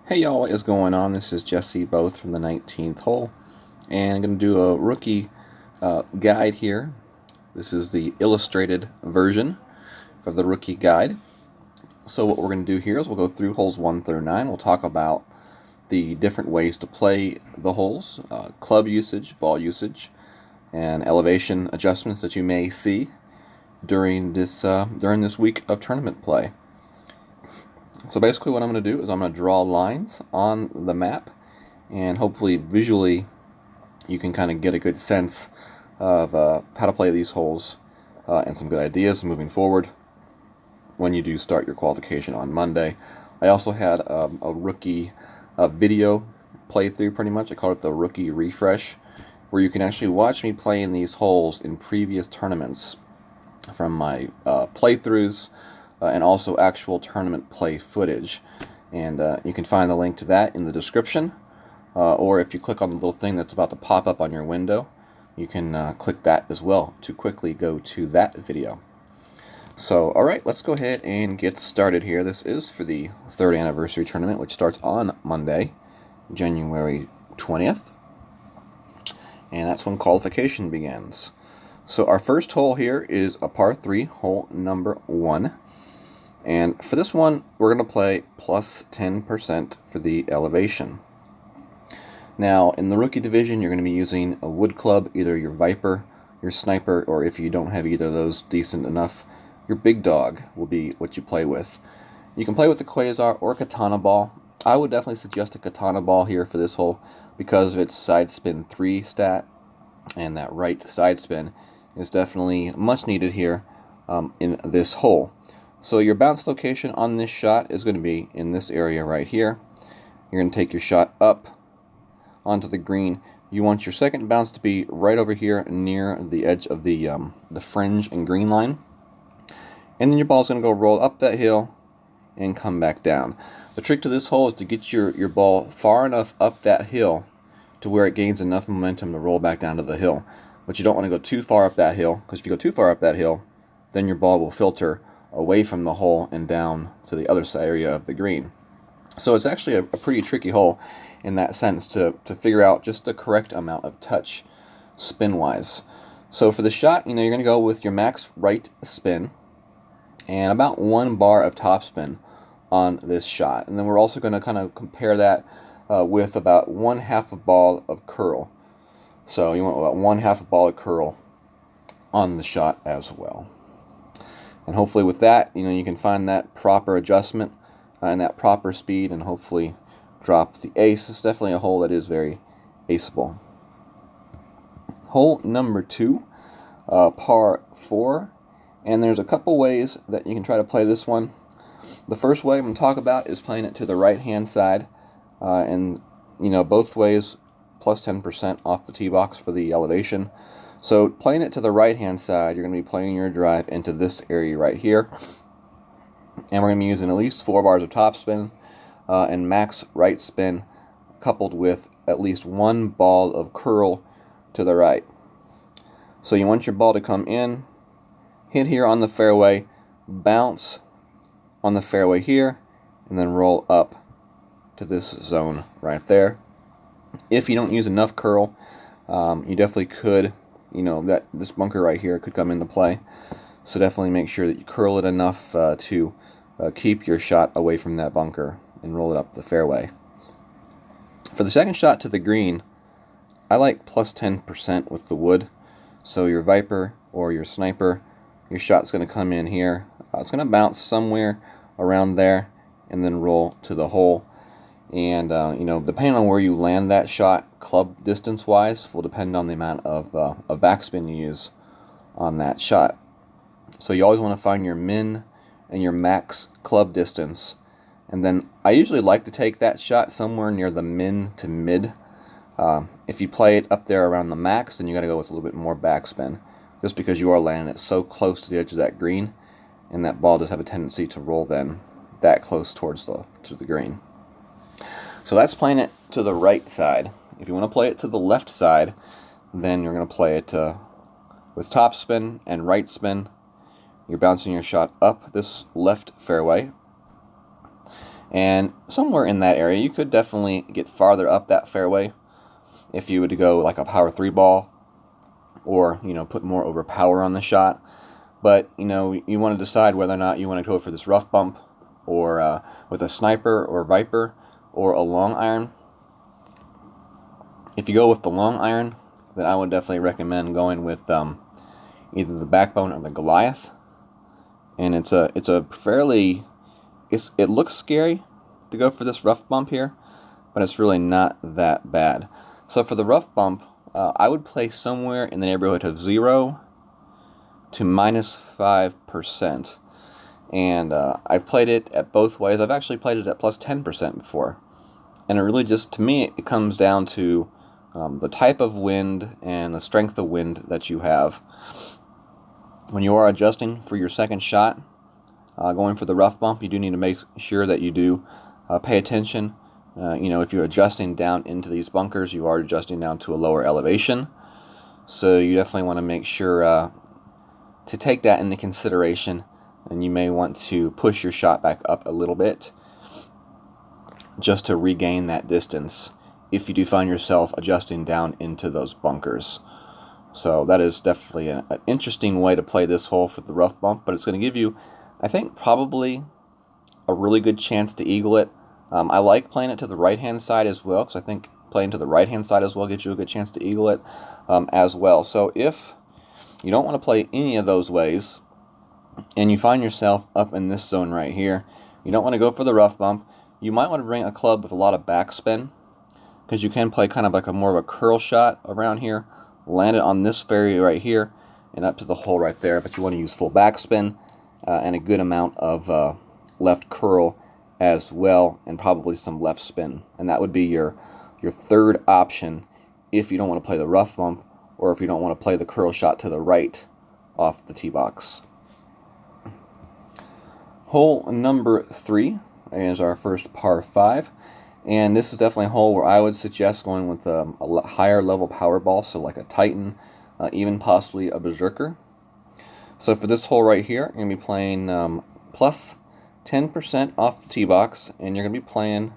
Hey y'all, what is going on? This is Jesse Both from the 19th hole, and I'm going to do a rookie guide here. This is the illustrated version of the rookie guide. So what we're going to do here is we'll go through holes 1 through 9. We'll talk about the different ways to play the holes, club usage, ball usage, and elevation adjustments that you may see during this week of tournament play. So basically what I'm going to do is I'm going to draw lines on the map, and hopefully visually you can kind of get a good sense of how to play these holes and some good ideas moving forward when you do start your qualification on Monday. I also had a rookie video playthrough, pretty much. I call it the rookie refresh, where you can actually watch me playing these holes in previous tournaments from my playthroughs and also actual tournament play footage. And you can find the link to that in the description, or if you click on the little thing that's about to pop up on your window, you can click that as well to quickly go to that video. So, alright, let's go ahead and get started here. This is for the 3rd anniversary tournament, which starts on Monday, January 20th. And that's when qualification begins. So our first hole here is a par 3, hole number 1. And for this one, we're going to play plus 10% for the elevation. Now, in the rookie division, you're going to be using a wood club, either your Viper, your Sniper, or if you don't have either of those decent enough, your Big Dog will be what you play with. You can play with the Quasar or Katana ball. I would definitely suggest a Katana ball here for this hole because of its side spin 3 stat, and that right side spin is definitely much needed here in this hole. So your bounce location on this shot is going to be in this area right here. You're going to take your shot up onto the green. You want your second bounce to be right over here near the edge of the fringe and green line. And then your ball's going to go roll up that hill and come back down. The trick to this hole is to get your ball far enough up that hill to where it gains enough momentum to roll back down to the hill. But you don't want to go too far up that hill, because if you go too far up that hill, then your ball will filter away from the hole and down to the other side area of the green. So it's actually a pretty tricky hole in that sense to figure out just the correct amount of touch spin-wise. So for the shot, you're going to go with your max right spin and about 1 bar of topspin on this shot. And then we're also going to kind of compare that with about 1/2 a ball of curl. So you want about 1/2 a ball of curl on the shot as well. And hopefully with that, you can find that proper adjustment and that proper speed, and hopefully drop the ace. It's definitely a hole that is very aceable. Hole number 2, par 4. And there's a couple ways that you can try to play this one. The first way I'm going to talk about is playing it to the right-hand side. And, both ways, plus 10% off the tee box for the elevation. So playing it to the right-hand side, you're going to be playing your drive into this area right here. And we're going to be using at least 4 bars of topspin and max right spin, coupled with at least 1 ball of curl to the right. So you want your ball to come in, hit here on the fairway, bounce on the fairway here, and then roll up to this zone right there. If you don't use enough curl, you definitely could, that this bunker right here could come into play. So definitely make sure that you curl it enough to keep your shot away from that bunker and roll it up the fairway. For the second shot to the green, I like plus 10% with the wood. So your Viper or your Sniper, your shot's going to come in here. It's going to bounce somewhere around there and then roll to the hole. And, depending on where you land that shot, club distance-wise, will depend on the amount of backspin you use on that shot. So you always want to find your min and your max club distance. And then I usually like to take that shot somewhere near the min to mid. If you play it up there around the max, then you got to go with a little bit more backspin, just because you are landing it so close to the edge of that green, and that ball does have a tendency to roll then that close towards the green. So that's playing it to the right side. If you want to play it to the left side, then you're going to play it with top spin and right spin. You're bouncing your shot up this left fairway, And somewhere in that area, you could definitely get farther up that fairway if you were to go like a power 3 ball, or put more over power on the shot. But you want to decide whether or not you want to go for this rough bump, or with a sniper or Viper, or a long iron. If you go with the long iron, then I would definitely recommend going with either the Backbone or the Goliath. And it looks scary to go for this rough bump here, but it's really not that bad. So for the rough bump, I would play somewhere in the neighborhood of 0 to -5%. And I've played it at both ways. I've actually played it at plus 10% before. And it really just, to me, it comes down to the type of wind and the strength of wind that you have. When you are adjusting for your second shot, going for the rough bump, you do need to make sure that you do pay attention. If you're adjusting down into these bunkers, you are adjusting down to a lower elevation. So you definitely want to make sure to take that into consideration, and you may want to push your shot back up a little bit just to regain that distance if you do find yourself adjusting down into those bunkers. So that is definitely an interesting way to play this hole for the rough bump, but it's going to give you, I think, probably a really good chance to eagle it. I like playing it to the right-hand side as well, because I think playing to the right-hand side as well gives you a good chance to eagle it as well. So if you don't want to play any of those ways, and you find yourself up in this zone right here, you don't want to go for the rough bump, you might want to bring a club with a lot of backspin, because you can play kind of like a more of a curl shot around here, land it on this fairway right here, and up to the hole right there. But you want to use full backspin and a good amount of left curl as well, and probably some left spin. And that would be your third option if you don't want to play the rough bump, or if you don't want to play the curl shot to the right off the tee box. Hole number 3 is our first par 5. And this is definitely a hole where I would suggest going with a higher level power ball, so like a Titan, even possibly a Berserker. So for this hole right here, you're going to be playing plus 10% off the tee box, and you're going to be playing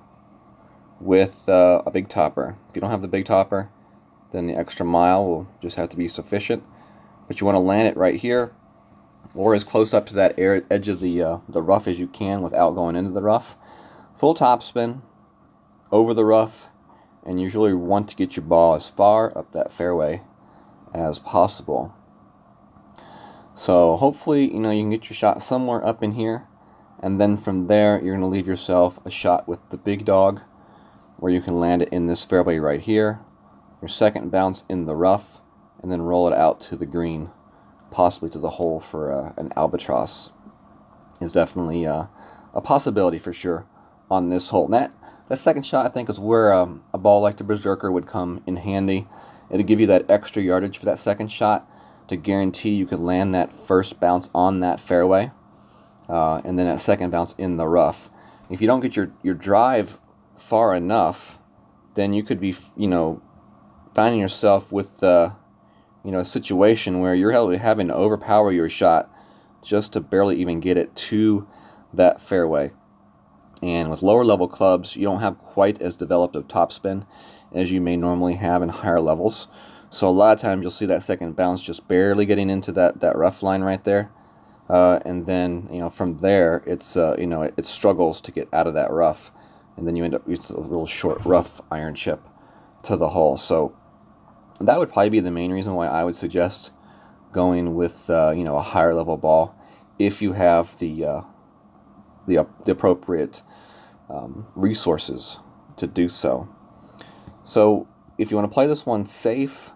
with a big topper. If you don't have the big topper, then the extra mile will just have to be sufficient. But you want to land it right here, or as close up to that edge of the rough as you can without going into the rough. Full topspin over the rough, and you usually want to get your ball as far up that fairway as possible. So hopefully you can get your shot somewhere up in here, and then from there you're going to leave yourself a shot with the big dog, where you can land it in this fairway right here, your second bounce in the rough, and then roll it out to the green, possibly to the hole for an albatross. Is definitely a possibility for sure on this hole. And that second shot, I think, is where a ball like the Berserker would come in handy. It'll give you that extra yardage for that second shot to guarantee you can land that first bounce on that fairway, and then that second bounce in the rough. If you don't get your drive far enough, then you could be finding yourself with a situation where you're having to overpower your shot just to barely even get it to that fairway. And with lower level clubs, you don't have quite as developed of topspin as you may normally have in higher levels. So a lot of times you'll see that second bounce just barely getting into that rough line right there. And then from there it struggles to get out of that rough, and then you end up with a little short rough iron chip to the hole. So that would probably be the main reason why I would suggest going with a higher level ball if you have the appropriate resources to do so. So if you want to play this one safe,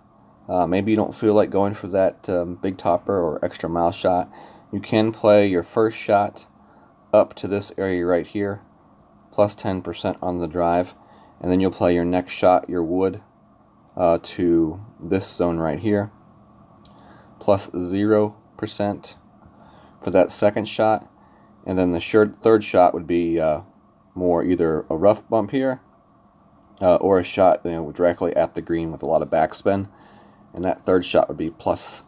maybe you don't feel like going for that big topper or extra mile shot, you can play your first shot up to this area right here, plus 10% on the drive, and then you'll play your next shot, your wood, to this zone right here, plus 0% for that second shot. And then the third shot would be more either a rough bump here, or a shot directly at the green with a lot of backspin. And that third shot would be plus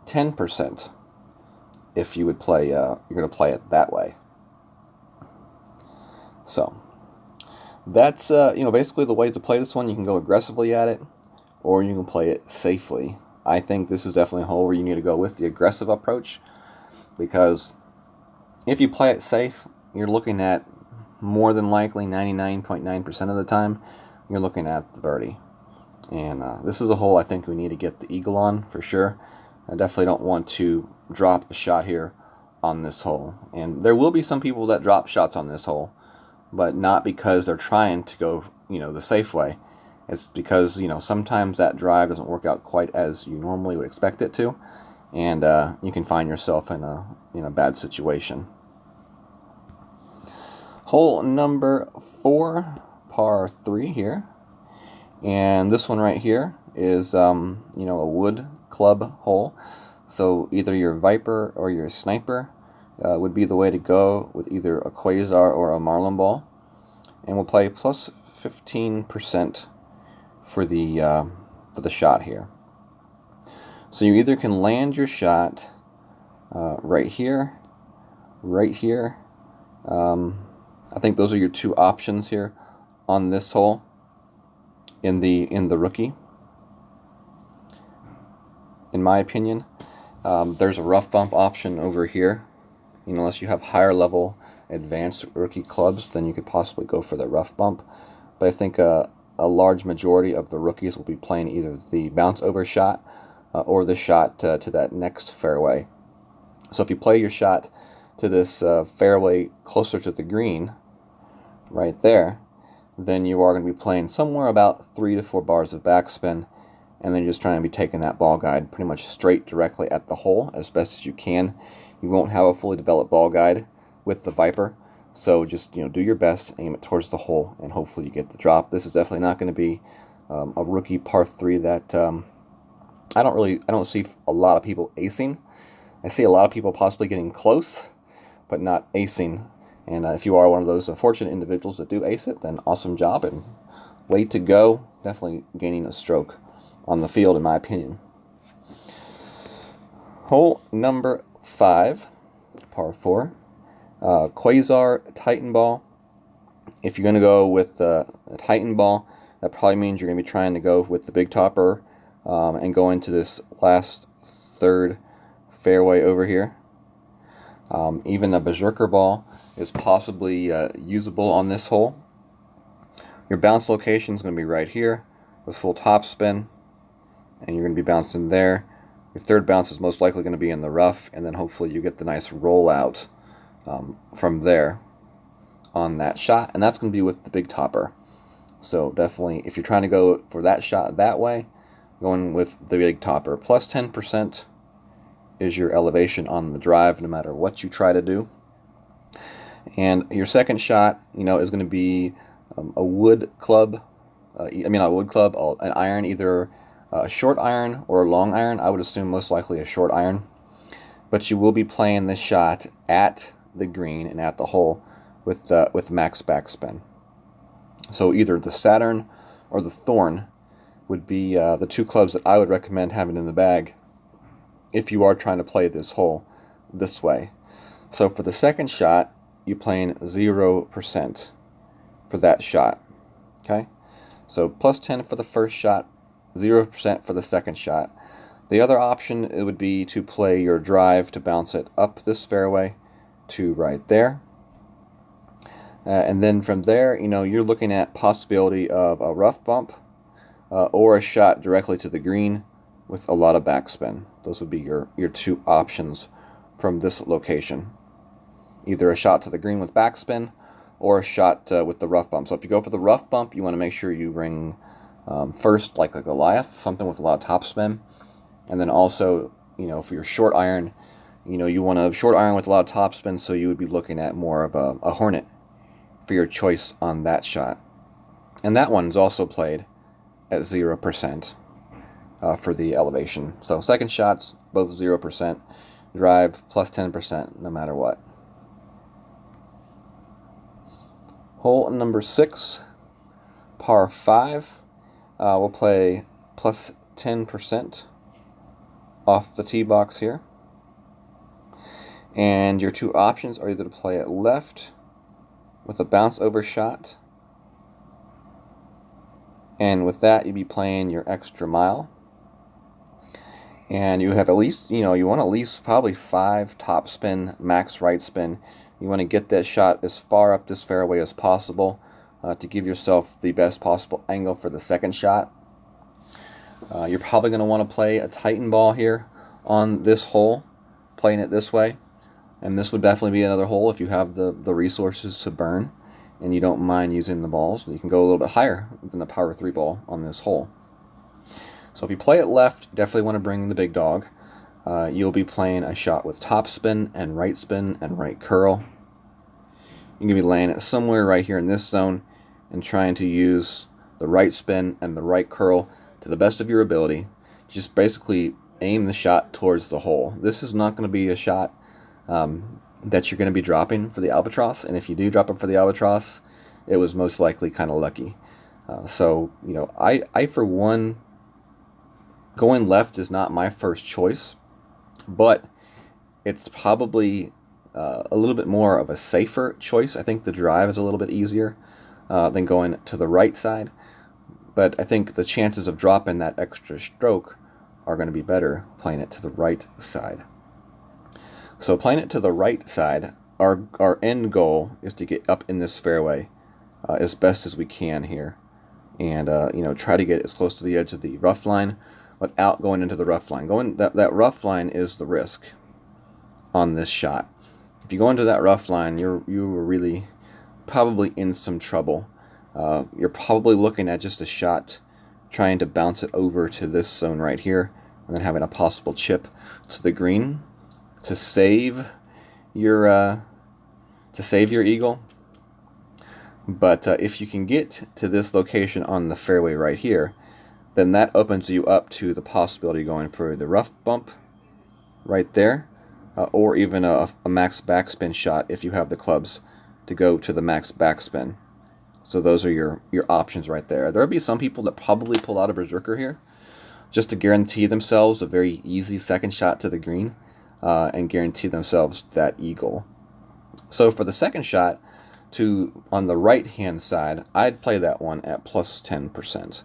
10% if you would play, you're going to play it that way. So that's basically the way to play this one. You can go aggressively at it, or you can play it safely. I think this is definitely a hole where you need to go with the aggressive approach, because if you play it safe, you're looking at more than likely 99.9% of the time, you're looking at the birdie. And this is a hole I think we need to get the eagle on for sure. I definitely don't want to drop a shot here on this hole. And there will be some people that drop shots on this hole, but not because they're trying to go, the safe way. It's because, sometimes that drive doesn't work out quite as you normally would expect it to, and you can find yourself in a bad situation. Hole number 4, par 3 here. And this one right here is, a wood club hole. So either your Viper or your Sniper would be the way to go, with either a Quasar or a Marlin ball. And we'll play plus 15% for the shot here. So you either can land your shot right here, right here. I think those are your two options here on this hole in the rookie. In my opinion, there's a rough bump option over here. Unless you have higher level advanced rookie clubs, then you could possibly go for the rough bump. But I think a large majority of the rookies will be playing either the bounce over shot or the shot to that next fairway. So if you play your shot to this fairway closer to the green, right there, then you are going to be playing somewhere about 3 to 4 bars of backspin, and then you're just trying to be taking that ball guide pretty much straight directly at the hole as best as you can. You won't have a fully developed ball guide with the Viper, so just do your best, aim it towards the hole, and hopefully you get the drop. This is definitely not going to be a rookie par 3 that I don't see a lot of people acing. I see a lot of people possibly getting close, but not acing. And if you are one of those fortunate individuals that do ace it, then awesome job and way to go. Definitely gaining a stroke on the field, in my opinion. Hole number 5, par 4, Quasar Titan ball. If you're going to go with a Titan ball, that probably means you're going to be trying to go with the big topper and go into this last third fairway over here. Even a Berserker ball is possibly usable on this hole. Your bounce location is going to be right here with full topspin, and you're going to be bouncing there. Your third bounce is most likely going to be in the rough, and then hopefully you get the nice rollout from there on that shot, and that's going to be with the big topper. So definitely, if you're trying to go for that shot that way, going with the big topper. Plus 10% is your elevation on the drive, no matter what you try to do. And your second shot, is going to be a wood club. Not a wood club, an iron, either a short iron or a long iron. I would assume most likely a short iron. But you will be playing this shot at the green and at the hole with max backspin. So either the Saturn or the Thorn would be the two clubs that I would recommend having in the bag if you are trying to play this hole this way. So for the second shot, you're playing 0% for that shot. Okay? So plus 10 for the first shot, 0% for the second shot. The other option, it would be to play your drive to bounce it up this fairway to right there. And then from there, you're looking at possibility of a rough bump or a shot directly to the green with a lot of backspin. Those would be your two options from this location. Either a shot to the green with backspin or a shot with the rough bump. So if you go for the rough bump, you want to make sure you bring first like a Goliath, something with a lot of topspin. And then also, for your short iron, you want a short iron with a lot of topspin, so you would be looking at more of a Hornet for your choice on that shot. And that one's also played at 0% for the elevation. So second shots, both 0%. Drive plus 10% no matter what. Hole number 6, par 5. We'll play plus 10% off the tee box here. And your two options are either to play it left with a bounce over shot. And with that, you'd be playing your extra mile. And you have at least, you want at least probably 5 top spin, max right spin. You want to get that shot as far up this fairway as possible to give yourself the best possible angle for the second shot. You're probably going to want to play a Titan ball here on this hole, playing it this way. And this would definitely be another hole if you have the resources to burn and you don't mind using the balls. You can go a little bit higher than a power 3 ball on this hole. So if you play it left, you definitely want to bring the big dog. You'll be playing a shot with top spin and right curl. You're going to be laying it somewhere right here in this zone and trying to use the right spin and the right curl to the best of your ability. Just basically aim the shot towards the hole. This is not going to be a shot that you're going to be dropping for the albatross, and if you do drop it for the albatross, it was most likely kind of lucky. So I for one, going left is not my first choice, but it's probably a little bit more of a safer choice. I think the drive is a little bit easier than going to the right side, but I think the chances of dropping that extra stroke are going to be better playing it to the right side. So playing it to the right side, our end goal is to get up in this fairway as best as we can here, and try to get as close to the edge of the rough line without going into the rough line. That rough line is the risk on this shot. If you go into that rough line, you're really probably in some trouble. You're probably looking at just a shot trying to bounce it over to this zone right here, and then having a possible chip to the green to save your eagle. But if you can get to this location on the fairway right here, then that opens you up to the possibility of going for the rough bump right there, or even a max backspin shot if you have the clubs to go to the max backspin. So those are your options right there. There'll be some people that probably pull out a berserker here just to guarantee themselves a very easy second shot to the green and guarantee themselves that eagle. So for the second shot on the right hand side, I'd play that one at plus 10%.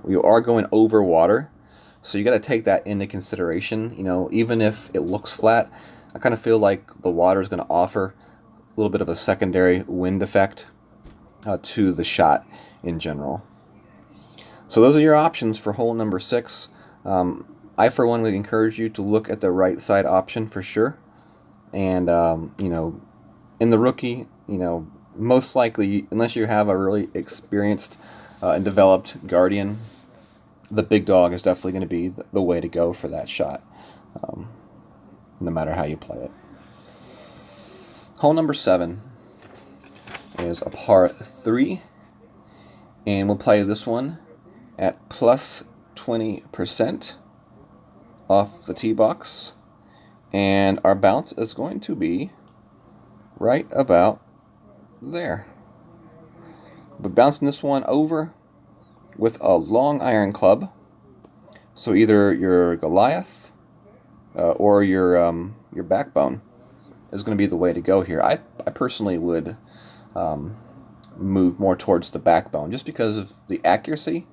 You are going over water, so you got to take that into consideration. Even if it looks flat, I kind of feel like the water is going to offer a little bit of a secondary wind effect to the shot in general. So those are your options for hole number 6. I, for one, would encourage you to look at the right side option for sure. And, in the rookie, most likely, unless you have a really experienced and developed guardian, the big dog is definitely going to be the way to go for that shot, no matter how you play it. Hole number 7 is a par 3, and we'll play this one at plus 20% off the tee box, and our bounce is going to be right about there. But bouncing this one over with a long iron club, so either your Goliath or your backbone is going to be the way to go here. I personally would move more towards the backbone just because of the accuracy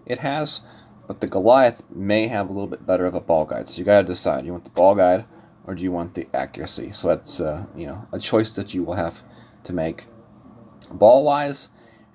it has, but the Goliath may have a little bit better of a ball guide. So you got to decide, you want the ball guide or do you want the accuracy? So that's a choice that you will have to make. Ball wise,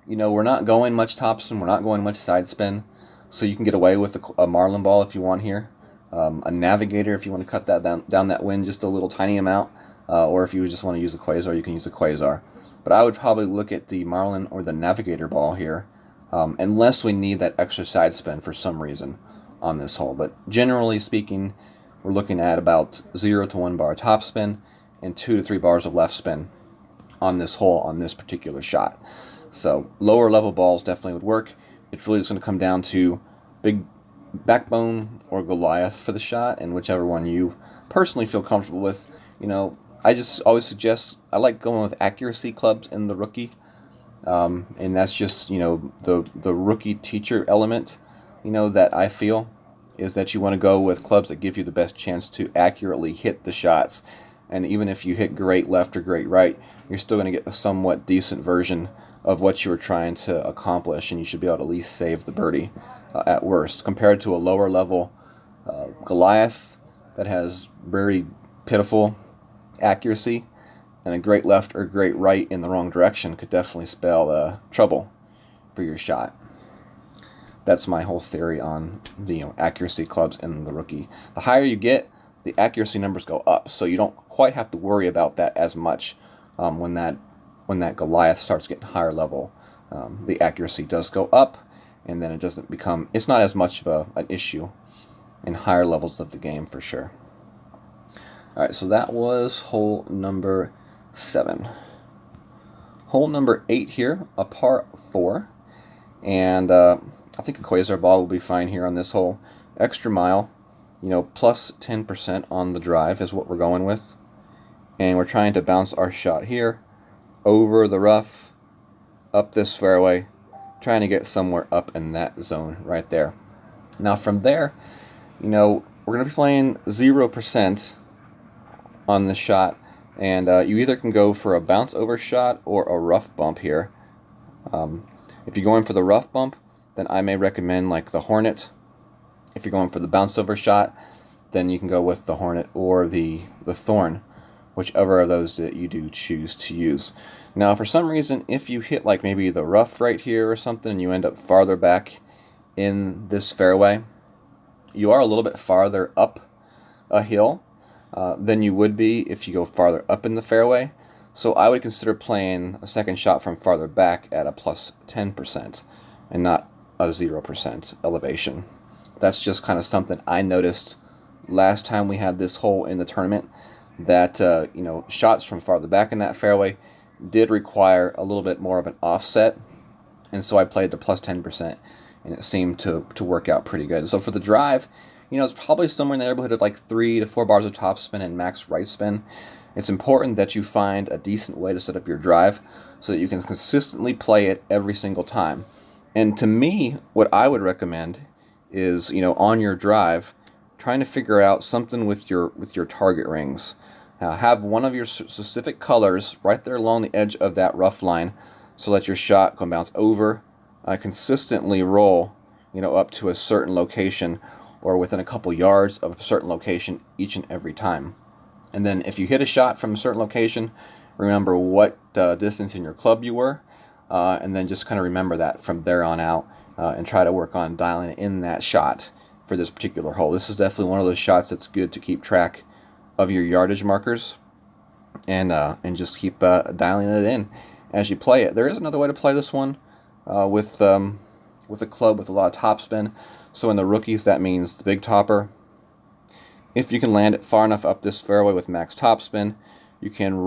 we're not going much topspin, we're not going much side spin, so you can get away with a Marlin ball if you want here. A Navigator if you want to cut that down that wind just a little tiny amount, or if you just want to use a Quasar, you can use a Quasar. But I would probably look at the Marlin or the Navigator ball here, unless we need that extra side spin for some reason on this hole. But generally speaking, we're looking at about 0 to 1 bar topspin and 2 to 3 bars of left spin on this hole on this particular shot. So lower level balls definitely would work. It's really just going to come down to big backbone or Goliath for the shot, and whichever one you personally feel comfortable with. I just always suggest, I like going with accuracy clubs in the rookie, and that's just the rookie teacher element that I feel is that you want to go with clubs that give you the best chance to accurately hit the shots and even if you hit great left or great right, you're still going to get a somewhat decent version of what you were trying to accomplish, and you should be able to at least save the birdie at worst, compared to a lower level Goliath that has very pitiful accuracy, and a great left or great right in the wrong direction could definitely spell trouble for your shot. That's my whole theory on the accuracy clubs in the rookie. The higher you get, the accuracy numbers go up, so you don't quite have to worry about that as much when that Goliath starts getting higher level. The accuracy does go up, and then it's not as much of an issue in higher levels of the game for sure. Alright, so that was hole number 7. Hole number 8 here, a par 4, and I think a Quasar ball will be fine here on this hole. Extra mile, plus 10% on the drive is what we're going with, and we're trying to bounce our shot here over the rough, up this fairway, trying to get somewhere up in that zone right there. Now from there, we're going to be playing 0% on the shot, and you either can go for a bounce over shot or a rough bump here. If you're going for the rough bump, then I may recommend like the Hornet. If you're going for the bounce over shot, then you can go with the Hornet or the Thorn, whichever of those that you do choose to use. Now, for some reason, if you hit like maybe the rough right here or something, and you end up farther back in this fairway, you are a little bit farther up a hill than you would be if you go farther up in the fairway. So I would consider playing a second shot from farther back at a plus 10% and not a 0% elevation. That's just kind of something I noticed last time we had this hole in the tournament, that shots from farther back in that fairway did require a little bit more of an offset, and so I played the plus 10%, and it seemed to work out pretty good. So for the drive, it's probably somewhere in the neighborhood of like 3 to 4 bars of topspin and max right spin. It's important that you find a decent way to set up your drive so that you can consistently play it every single time. And to me, what I would recommend is, on your drive, trying to figure out something with your target rings. Have one of your specific colors right there along the edge of that rough line, so that your shot can bounce over, consistently roll, up to a certain location or within a couple yards of a certain location each and every time. And then if you hit a shot from a certain location, remember what distance in your club you were, and then just kind of remember that from there on out, and try to work on dialing in that shot for this particular hole. This is definitely one of those shots that's good to keep track of your yardage markers, and just keep dialing it in as you play it. There is another way to play this one with a club with a lot of topspin. So in the rookies, that means the big topper. If you can land it far enough up this fairway with max topspin, you can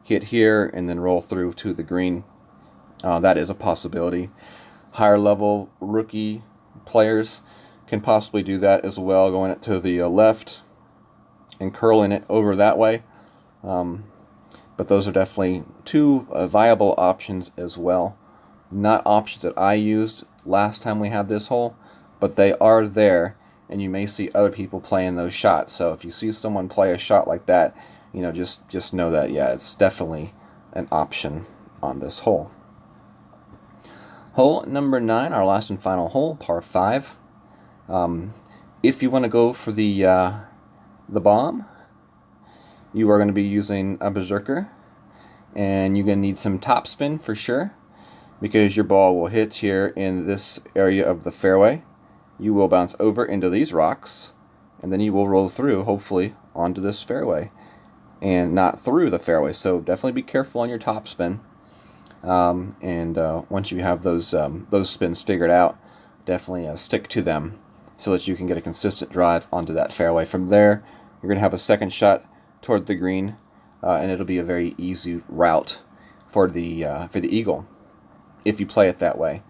hit here, and then roll through to the green. That is a possibility. Higher level rookie players can possibly do that as well, going it to the left and curling it over that way. But those are definitely two viable options as well. Not options that I used last time we had this hole, but they are there, and you may see other people playing those shots. So if you see someone play a shot like that, just know that, yeah, it's definitely an option on this hole. Hole number 9, our last and final hole, par 5. If you want to go for the bomb, you are going to be using a Berserker, and you're going to need some topspin for sure, because your ball will hit here in this area of the fairway. You will bounce over into these rocks, and then you will roll through, hopefully, onto this fairway, and not through the fairway. So definitely be careful on your topspin. Once you have those spins figured out, definitely stick to them so that you can get a consistent drive onto that fairway. From there, you're going to have a second shot toward the green, and it'll be a very easy route for the eagle if you play it that way.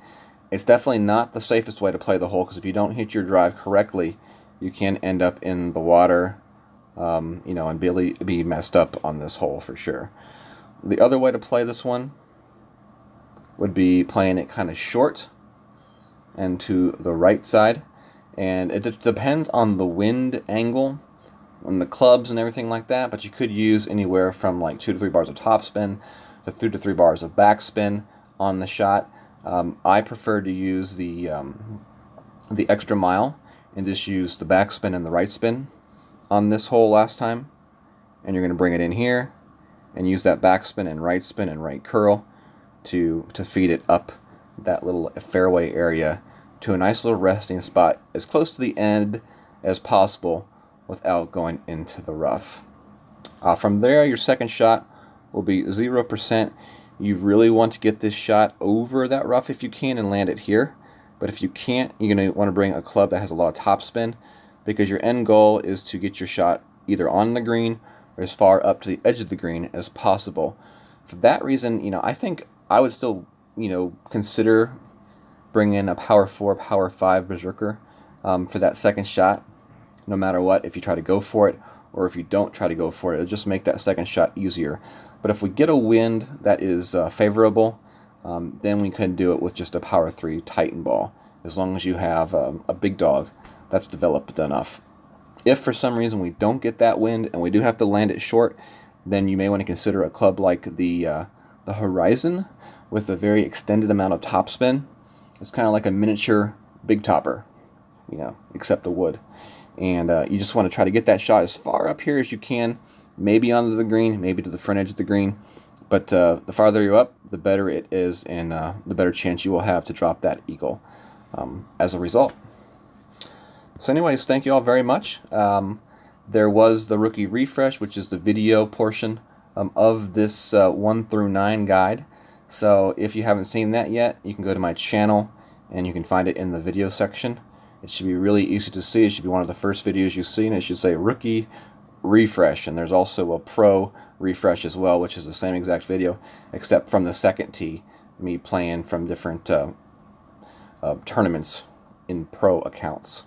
It's definitely not the safest way to play the hole, because if you don't hit your drive correctly, you can end up in the water, and be messed up on this hole for sure. The other way to play this one would be playing it kind of short and to the right side, and it depends on the wind angle on the clubs and everything like that, but you could use anywhere from like 2 to 3 bars of topspin to 3 to 3 bars of backspin on the shot. I prefer to use the extra mile and just use the backspin and the right spin on this hole last time. And you're going to bring it in here and use that backspin and right curl to feed it up that little fairway area to a nice little resting spot as close to the end as possible without going into the rough. From there, your second shot will be 0%. You really want to get this shot over that rough if you can and land it here. But if you can't, you're going to want to bring a club that has a lot of topspin, because your end goal is to get your shot either on the green or as far up to the edge of the green as possible. For that reason, I think I would still, consider bringing in a power 4, power 5 berserker for that second shot, no matter what, if you try to go for it or if you don't try to go for it. It'll just make that second shot easier. But if we get a wind that is favorable, then we can do it with just a power 3 Titan ball, as long as you have a big dog that's developed enough. If for some reason we don't get that wind and we do have to land it short, then you may want to consider a club like the Horizon with a very extended amount of topspin. It's kind of like a miniature big topper, except a wood. And you just want to try to get that shot as far up here as you can, maybe onto the green, maybe to the front edge of the green. But the farther you're up, the better it is, and the better chance you will have to drop that eagle as a result. So anyways, thank you all very much. There was the rookie refresh, which is the video portion of this 1 through 9 guide. So if you haven't seen that yet, you can go to my channel and you can find it in the video section. It should be really easy to see. It should be one of the first videos you see, and it should say rookie refresh. And there's also a pro refresh as well, which is the same exact video, except from the second tee, me playing from different tournaments in pro accounts.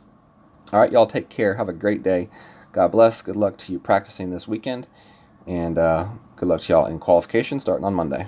All right, y'all, take care. Have a great day. God bless. Good luck to you practicing this weekend, and good luck to y'all in qualification starting on Monday.